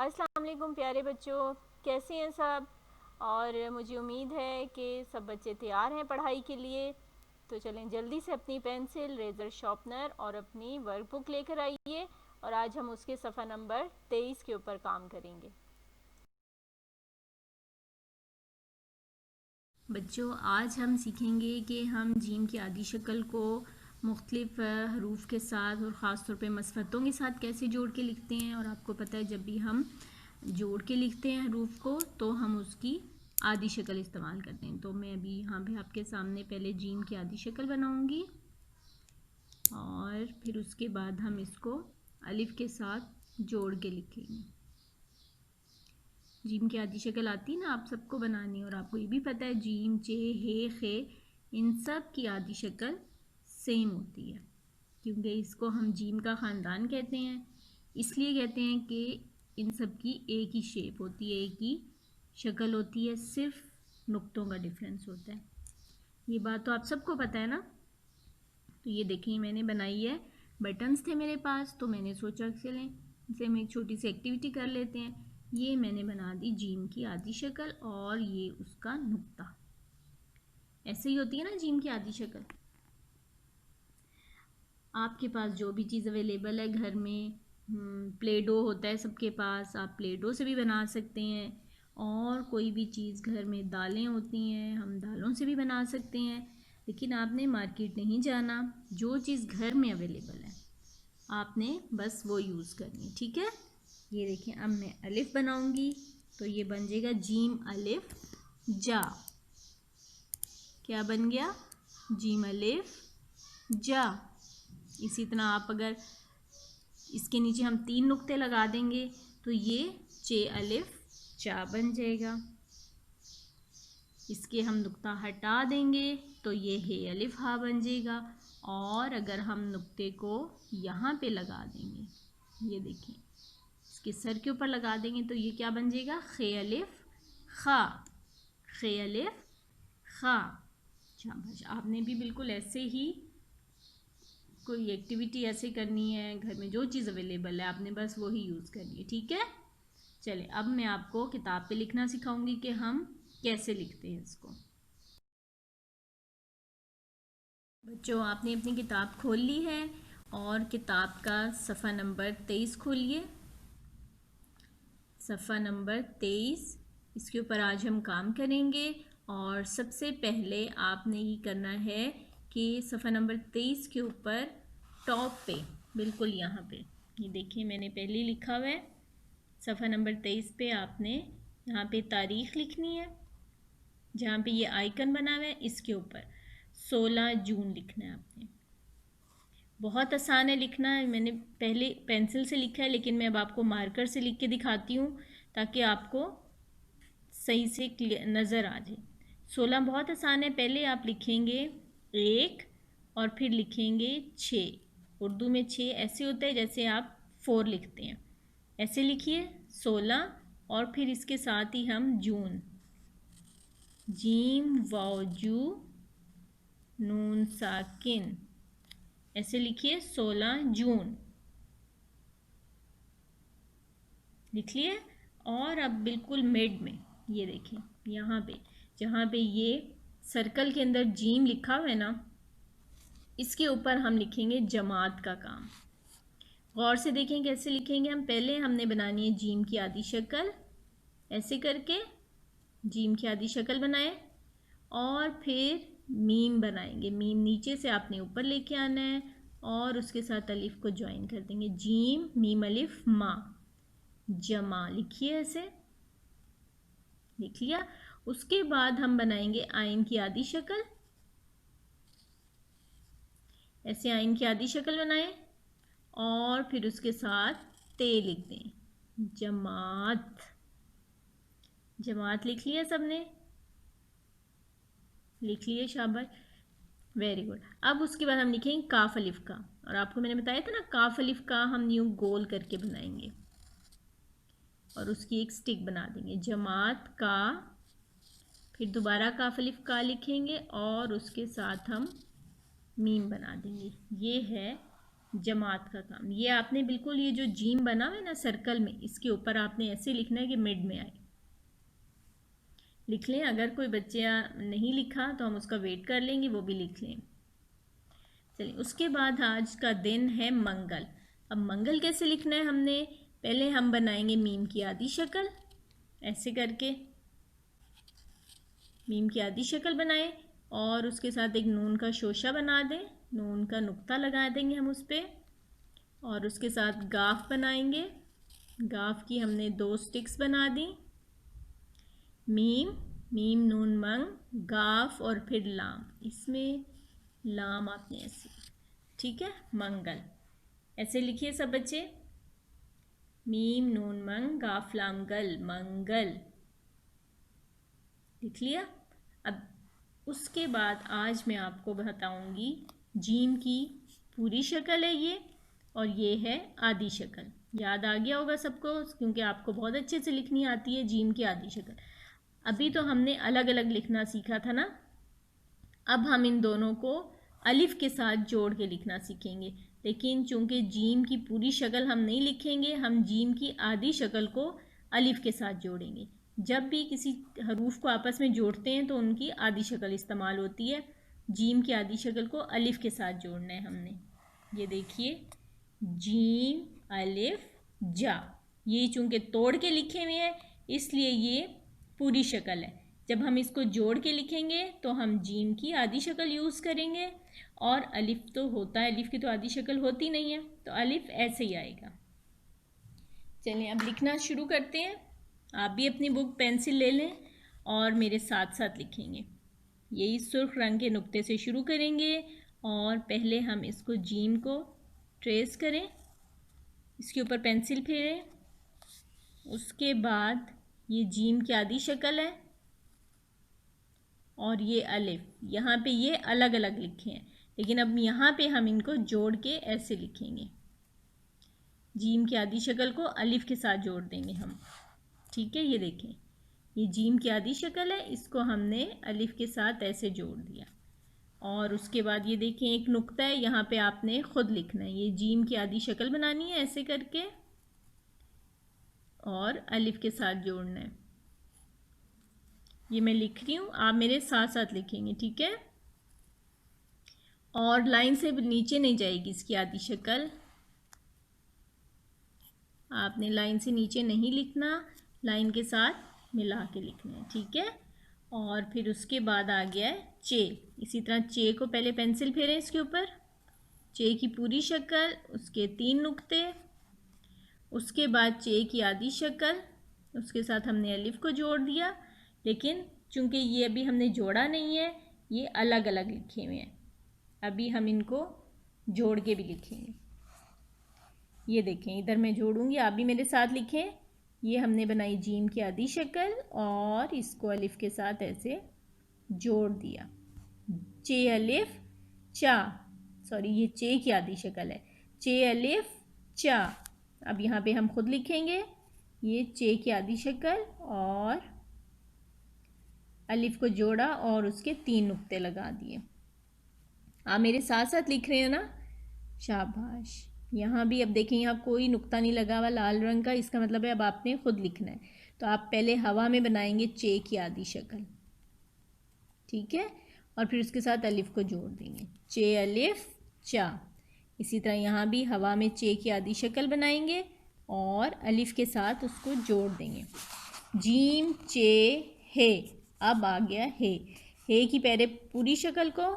अस्सलाम वालेकुम प्यारे बच्चों, कैसे हैं सब। और मुझे उम्मीद है कि सब बच्चे तैयार हैं पढ़ाई के लिए। तो चलें जल्दी से अपनी पेंसिल, रेज़र शार्पनर और अपनी वर्कबुक लेकर आइए और आज हम उसके सफ़ा नंबर 23 के ऊपर काम करेंगे। बच्चों, आज हम सीखेंगे कि हम जीम की आधी शक्ल को मुख्तलिफ हरूफ के साथ और ख़ास तौर पे मसफ़तों के साथ कैसे जोड़ के लिखते हैं। और आपको पता है जब भी हम जोड़ के लिखते हैं हरूफ को तो हम उसकी आधी शक्ल इस्तेमाल करते हैं। तो मैं अभी यहाँ पे आपके सामने पहले जीम की आधी शक्ल बनाऊंगी और फिर उसके बाद हम इसको अलिफ के साथ जोड़ के लिखेंगे। जीम की आधी शक्ल आती है ना आप सबको बनानी, और आपको ये भी पता है जीम, चे, हे, खे इन सब की आधी शक्ल सेम होती है, क्योंकि इसको हम जीम का ख़ानदान कहते हैं। इसलिए कहते हैं कि इन सब की एक ही शेप होती है, एक ही शक्ल होती है, सिर्फ नुक्तों का डिफरेंस होता है। ये बात तो आप सबको पता है ना। तो ये देखिए मैंने बनाई है, बटन्स थे मेरे पास तो मैंने सोचा चलें इसे हम एक छोटी सी एक्टिविटी कर लेते हैं। ये मैंने बना दी जीम की आधी शक्ल और ये उसका नुक्ता। ऐसे ही होती है ना जीम की आधी शक्ल। आपके पास जो भी चीज़ अवेलेबल है घर में, प्ले डो होता है सबके पास, आप प्ले डो से भी बना सकते हैं। और कोई भी चीज़ घर में, दालें होती हैं, हम दालों से भी बना सकते हैं। लेकिन आपने मार्केट नहीं जाना, जो चीज़ घर में अवेलेबल है आपने बस वो यूज़ करनी है, ठीक है। ये देखिए अब मैं अलिफ बनाऊंगी तो ये बन जाएगा जीम अलिफ जा। क्या बन गया? जीम अलिफ जा। इसी तरह आप अगर इसके नीचे हम 3 नुक्ते लगा देंगे तो ये चे अलिफ चा बन जाएगा। इसके हम नुक्ता हटा देंगे तो ये हे अलिफ हा बन जाएगा। और अगर हम नुक्ते को यहाँ पे लगा देंगे, ये देखिए इसके सर के ऊपर लगा देंगे तो ये क्या बन जाएगा? खे अलिफ खा, खे अलिफ खा। शाबाश, आपने भी बिल्कुल ऐसे ही कोई एक्टिविटी ऐसे करनी है, घर में जो चीज़ अवेलेबल है आपने बस वही यूज़ करनी है, ठीक है। चलिए अब मैं आपको किताब पे लिखना सिखाऊंगी कि हम कैसे लिखते हैं इसको। बच्चों, आपने अपनी किताब खोल ली है और किताब का सफ़ा नंबर 23 खोलिए। सफ़ा नंबर 23, इसके ऊपर आज हम काम करेंगे। और सबसे पहले आपने ये करना है कि सफ़ा नंबर 23 के ऊपर टॉप पे, बिल्कुल यहाँ पे, ये देखिए मैंने पहले लिखा हुआ है। सफ़ा नंबर 23 पे आपने यहाँ पे तारीख़ लिखनी है। जहाँ पे ये आइकन बना हुआ है इसके ऊपर 16 जून लिखना है आपने। बहुत आसान है लिखना है, मैंने पहले पेंसिल से लिखा है लेकिन मैं अब आपको मार्कर से लिख के दिखाती हूँ ताकि आपको सही से नज़र आ जाए। 16 बहुत आसान है। पहले आप लिखेंगे 1 और फिर लिखेंगे 6। उर्दू में 6 ऐसे होता है जैसे आप 4 लिखते हैं, ऐसे लिखिए 16 और फिर इसके साथ ही हम जून, जीम वाओ जू नून साकिन, ऐसे लिखिए 16 जून, लिख लिए। और अब बिल्कुल मिड में ये देखिए यहाँ पे जहाँ पे ये सर्कल के अंदर जीम लिखा हुआ है ना, इसके ऊपर हम लिखेंगे जमात का काम। गौर से देखें कैसे लिखेंगे हम। पहले हमने बनानी है जीम की आधी शक्ल, ऐसे करके जीम की आधी शक्ल बनाए और फिर मीम बनाएंगे। मीम नीचे से आपने ऊपर लेके आना है और उसके साथ अलिफ को ज्वाइन कर देंगे। जीम मीम अलिफ मा, जमा, लिखिए ऐसे, लिख लिया। उसके बाद हम बनाएंगे आइन की आधी शक्ल, ऐसे आइन की आधी शक्ल बनाएं और फिर उसके साथ ते लिख दें, जमात। जमात लिख लिया सबने, लिख लिए, शाबाश, वेरी गुड। अब उसके बाद हम लिखेंगे काफ अलिफ का, और आपको मैंने बताया था ना काफ अलिफ का हम यूं गोल करके बनाएंगे और उसकी एक स्टिक बना देंगे, जमात का। फिर दोबारा काफ अलिफ का लिखेंगे और उसके साथ हम मीम बना देंगे। ये है जमात का काम। ये आपने बिल्कुल ये जो जीम बना हुआ है ना सर्कल में, इसके ऊपर आपने ऐसे लिखना है कि मिड में आए। लिख लें, अगर कोई बच्चा नहीं लिखा तो हम उसका वेट कर लेंगे, वो भी लिख लें। चलिए, उसके बाद आज का दिन है मंगल। अब मंगल कैसे लिखना है हमने, पहले हम बनाएंगे मीम की आधी शक्ल, ऐसे करके मीम की आधी शक्ल बनाएं और उसके साथ एक नून का शोशा बना दें, नून का नुक्ता लगा देंगे हम उस पर, और उसके साथ गाफ बनाएंगे। गाफ की हमने 2 स्टिक्स बना दी। मीम, मीम नून मंग, गाफ और फिर लाम, इसमें लाम आपने ऐसे, ठीक है। मंगल ऐसे लिखिए सब बच्चे, मीम नून मंग गाफ लाम गल, मंगल, लिख लिया। अब उसके बाद आज मैं आपको बताऊंगी जीम की पूरी शक्ल है ये, और ये है आधी शक्ल। याद आ गया होगा सबको, क्योंकि आपको बहुत अच्छे से लिखनी आती है जीम की आधी शक्ल। अभी तो हमने अलग अलग लिखना सीखा था ना, अब हम इन दोनों को अलिफ के साथ जोड़ के लिखना सीखेंगे। लेकिन चूंकि जीम की पूरी शक्ल हम नहीं लिखेंगे, हम जीम की आधी शक्ल को अलिफ के साथ जोड़ेंगे। जब भी किसी हरूफ को आपस में जोड़ते हैं तो उनकी आधी शक्ल इस्तेमाल होती है। जीम की आधी शक्ल को अलिफ के साथ जोड़ना है हमने। ये देखिए, जीम अलिफ जा, ये चूंकि तोड़ के लिखे हुए हैं इसलिए ये पूरी शक्ल है। जब हम इसको जोड़ के लिखेंगे तो हम जीम की आधी शक्ल यूज़ करेंगे, और अलिफ तो होता है, अलिफ की तो आधी शक्ल होती नहीं है, तो अलिफ ऐसे ही आएगा। चलिए अब लिखना शुरू करते हैं। आप भी अपनी बुक पेंसिल ले लें और मेरे साथ साथ लिखेंगे। यही सुर्ख रंग के नुक्ते से शुरू करेंगे और पहले हम इसको जीम को ट्रेस करें, इसके ऊपर पेंसिल फेरें। उसके बाद ये जीम की आधी शक्ल है और ये अलिफ, यहाँ पे ये अलग अलग लिखे हैं, लेकिन अब यहाँ पे हम इनको जोड़ के ऐसे लिखेंगे। जीम की आधी शक्ल को अलिफ के साथ जोड़ देंगे हम, ठीक है। ये देखें, ये जीम की आधी शक्ल है, इसको हमने अलिफ के साथ ऐसे जोड़ दिया। और उसके बाद ये देखें एक नुक्ता है, यहाँ पे आपने खुद लिखना है, ये जीम की आधी शक्ल बनानी है ऐसे करके और अलिफ के साथ जोड़ना है। ये मैं लिख रही हूँ, आप मेरे साथ साथ लिखेंगे, ठीक है। और लाइन से नीचे नहीं जाएगी इसकी आधी शक्ल, आपने लाइन से नीचे नहीं लिखना, लाइन के साथ मिला के लिखना है, ठीक है। और फिर उसके बाद आ गया है चे। इसी तरह चे को पहले पेंसिल फेरें इसके ऊपर, चे की पूरी शक्ल, उसके 3 नुक्ते, उसके बाद चे की आधी शक्ल, उसके साथ हमने अलिफ को जोड़ दिया। लेकिन चूंकि ये अभी हमने जोड़ा नहीं है, ये अलग अलग लिखे हुए हैं, अभी हम इनको जोड़ के भी लिखेंगे। ये देखें, इधर मैं जोड़ूंगी, आप भी मेरे साथ लिखें। ये हमने बनाई जीम की आधी शक्ल और इसको अलिफ के साथ ऐसे जोड़ दिया। चे अलिफ चा, सॉरी ये चे की आधी शक्ल है, चे अलिफ चा। अब यहाँ पे हम खुद लिखेंगे, ये चे की आधी शक्ल और अलिफ को जोड़ा और उसके 3 नुक्ते लगा दिए। आप मेरे साथ साथ लिख रहे हैं ना, शाबाश। यहाँ भी अब देखें, यहाँ कोई नुक्ता नहीं लगा हुआ लाल रंग का, इसका मतलब है अब आपने खुद लिखना है। तो आप पहले हवा में बनाएंगे चे की आधी शक्ल, ठीक है, और फिर उसके साथ अलिफ को जोड़ देंगे, चे अलिफ चा। इसी तरह यहाँ भी हवा में चे की आधी शक्ल बनाएंगे और अलिफ के साथ उसको जोड़ देंगे। जीम चे हे, अब आ गया हे की पहले पूरी शक्ल को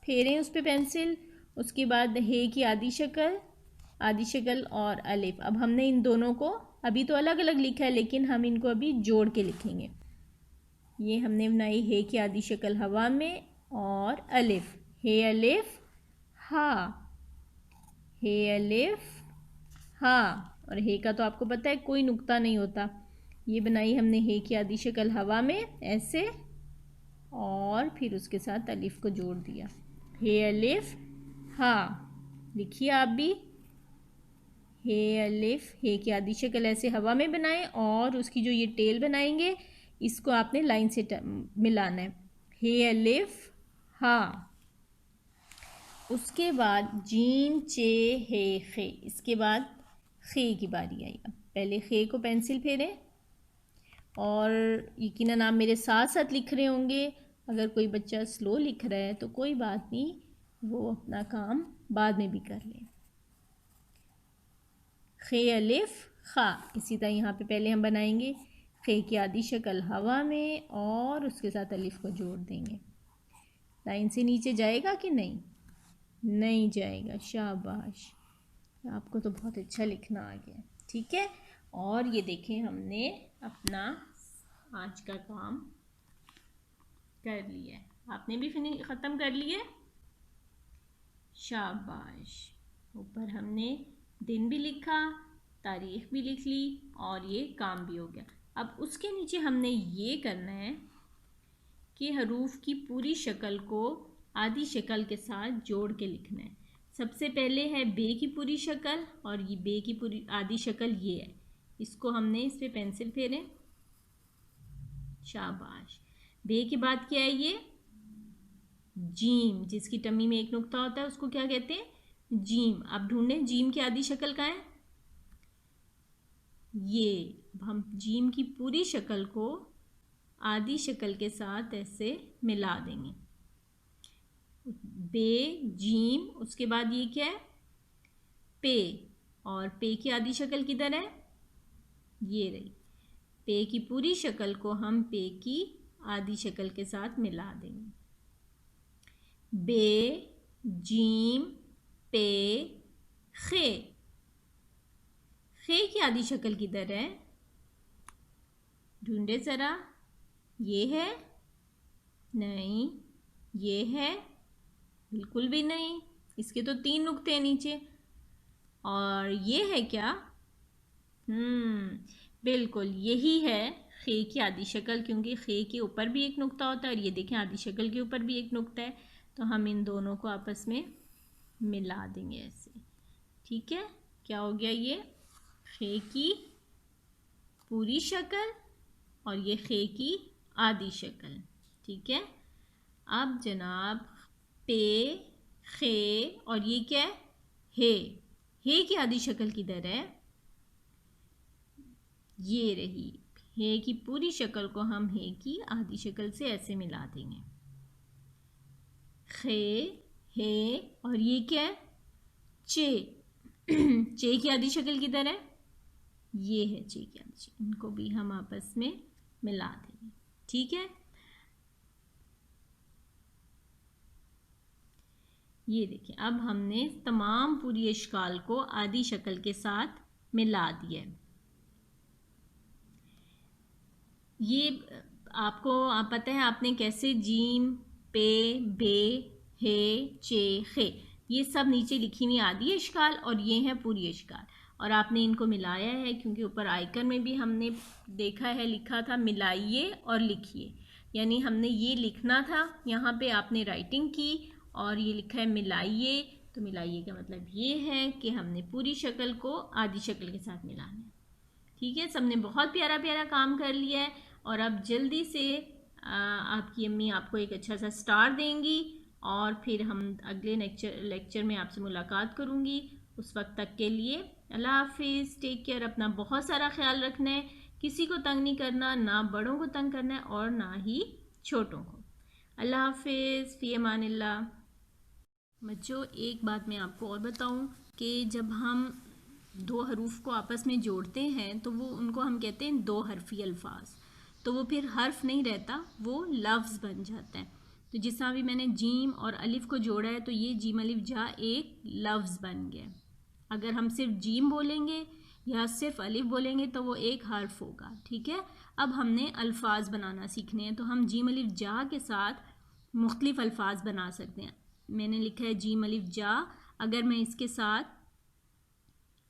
फेरें उस पर पेंसिल, उसके बाद हे की आधी शक्ल और अलिफ। अब हमने इन दोनों को अभी तो अलग अलग लिखा है, लेकिन हम इनको अभी जोड़ के लिखेंगे। ये हमने बनाई हे की आधी शक्ल हवा में और अलिफ, हे अलिफ हा, हे अलिफ हा। और हे का तो आपको पता है कोई नुक्ता नहीं होता। ये बनाई हमने हे की आधी शक्ल हवा में ऐसे, और फिर उसके साथ अलिफ को जोड़ दिया, हे अलिफ हा। लिखिए आप भी, हे अलिफ, हे की आधी शक्ल ऐसे हवा में बनाएं और उसकी जो ये टेल बनाएंगे इसको आपने लाइन से मिलाना है, हे अलिफ हा। उसके बाद जीम चे हे खे, इसके बाद खे की बारी आई। अब पहले खे को पेंसिल फेरें और यकीनन आप मेरे साथ साथ लिख रहे होंगे। अगर कोई बच्चा स्लो लिख रहा है तो कोई बात नहीं, वो अपना काम बाद में भी कर ले। खे अलिफ खा, इसी तरह यहाँ पे पहले हम बनाएंगे खे की आधी शक्ल हवा में और उसके साथ अलिफ को जोड़ देंगे। लाइन से नीचे जाएगा कि नहीं? नहीं जाएगा। शाबाश, आपको तो बहुत अच्छा लिखना आ गया। ठीक है, और ये देखें हमने अपना आज का काम कर लिया है। आपने भी ख़त्म कर लिया? शाबाश। ऊपर हमने दिन भी लिखा, तारीख भी लिख ली और ये काम भी हो गया। अब उसके नीचे हमने ये करना है कि हरूफ की पूरी शक्ल को आधी शक्ल के साथ जोड़ के लिखना है। सबसे पहले है बे की पूरी शक्ल, और ये बे की पूरी आधी शक्ल ये है। इसको हमने इस पे पेंसिल फेरें। शाबाश। बे के बाद क्या है? ये जीम, जिसकी टम्मी में एक नुक्ता होता है उसको क्या कहते हैं? जीम। अब ढूंढें जीम की आधी शक्ल कहाँ है? ये। अब हम जीम की पूरी शक्ल को आधी शक्ल के साथ ऐसे मिला देंगे। बे जीम, उसके बाद ये क्या है? पे। और पे की आधी शक्ल किधर है? ये रही। पे की पूरी शक्ल को हम पे की आधी शक्ल के साथ मिला देंगे। बे जीम पे खे। खे की आधी शक्ल किधर है? ढूंढे ज़रा। ये है? नहीं। ये है? बिल्कुल भी नहीं। इसके तो 3 नुक्ते हैं नीचे। और ये है क्या? बिल्कुल यही है खे की आधी शक्ल, क्योंकि खे के ऊपर भी एक नुक्ता होता है और ये देखें आधी शक्ल के ऊपर भी एक नुक्ता है। तो हम इन दोनों को आपस में मिला देंगे ऐसे। ठीक है, क्या हो गया? ये खे की पूरी शक्ल और ये खे की आधी शक्ल। ठीक है, अब जनाब पे खे और ये क्या है? हे की आधी शक्ल किधर है? ये रही। हे की पूरी शक्ल को हम हे की आधी शक्ल से ऐसे मिला देंगे। खे, हे और ये क्या है? चे। चे की आधी शक्ल किधर है? ये है चे की आधी शक्ल। इनको भी हम आपस में मिला देंगे। ठीक है, ये देखिए अब हमने तमाम पूरी अशकाल को आधी शक्ल के साथ मिला दिया है। ये आपको पता है आपने कैसे जीम पे बे हे चे खे ये सब नीचे लिखी हुई आधी अशकाल और ये है पूरी अशकाल, और आपने इनको मिलाया है क्योंकि ऊपर आइकन में भी हमने देखा है लिखा था मिलाइए और लिखिए, यानी हमने ये लिखना था, यहाँ पे आपने राइटिंग की और ये लिखा है मिलाइए। तो मिलाइए का मतलब ये है कि हमने पूरी शक्ल को आधी शक्ल के साथ मिलाना है। ठीक है, सबने बहुत प्यारा प्यारा काम कर लिया है और अब जल्दी से आपकी अम्मी आपको एक अच्छा सा स्टार देंगी और फिर हम अगले लेक्चर में आपसे मुलाकात करूँगी। उस वक्त तक के लिए अल्लाह हाफिज़, टेक केयर, अपना बहुत सारा ख्याल रखना है, किसी को तंग नहीं करना, ना बड़ों को तंग करना है और ना ही छोटों को। अल्लाह हाफिज़, फ़ी अमानिल्लाह। बच्चों एक बात मैं आपको और बताऊं कि जब हम दो हरूफ को आपस में जोड़ते हैं तो वो उनको हम कहते हैं दो हरफी अल्फाज, तो वो फिर हर्फ नहीं रहता, वो लफ्ज़ बन जाता है। तो जिस तरह भी मैंने जीम और अलिफ को जोड़ा है तो ये जीम अलिफ जा एक लफ्ज़ बन गया। अगर हम सिर्फ जीम बोलेंगे या सिर्फ अलिफ बोलेंगे तो वो एक हर्फ होगा। ठीक है, अब हमने अल्फाज बनाना सीखने हैं तो हम जीम अलिफ जा के साथ मुख्तलिफ अल्फाज बना सकते हैं। मैंने लिखा है जीम अलिफ जा, अगर मैं इसके साथ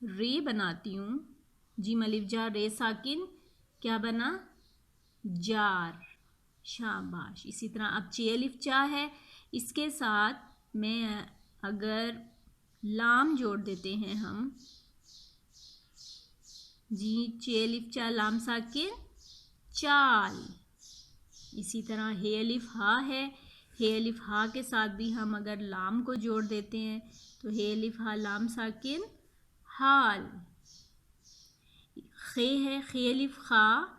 रे बनाती हूँ, जीम अलिफ जा रे साकिन, क्या बना? जार। शाबाश। इसी तरह अब चे अलिफ चा है, इसके साथ मैं अगर लाम जोड़ देते हैं हम, जी चे अलिफ चा लाम साकिन चाल। इसी तरह हे अलिफ हा है, हे अलिफ हा के साथ भी हम अगर लाम को जोड़ देते हैं तो हे अलिफ हा लाम साकिन हाल। खे है खे अलिफ खा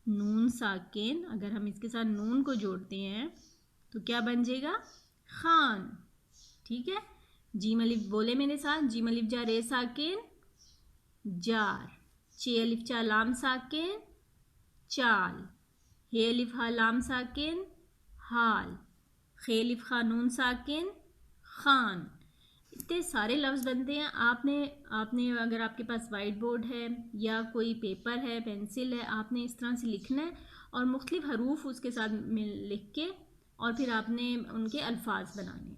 नून साकिन, अगर हम इसके साथ नून को जोड़ते हैं तो क्या बन जाएगा खान। ठीक है। जीम अलिफ बोले मेरे साथ, जीम अलिफ जा रे साकिन जार। चे अलिफ चा लाम साकिन चाल। हे अलिफ हा लाम साकिन हाल। खे अलिफ खा नून साकिन खान। इतने सारे लफ्ज़ बनते हैं। आपने अगर आपके पास वाइट बोर्ड है या कोई पेपर है, पेंसिल है, आपने इस तरह से लिखना है और मुख्तलिफ हरूफ उसके साथ लिख के और फिर आपने उनके अल्फाज बनाने।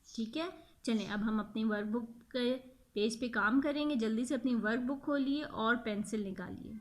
ठीक है। चलें अब हम अपनी वर्कबुक के पेज पे काम करेंगे। जल्दी से अपनी वर्कबुक खोलिए और पेंसिल निकालिए।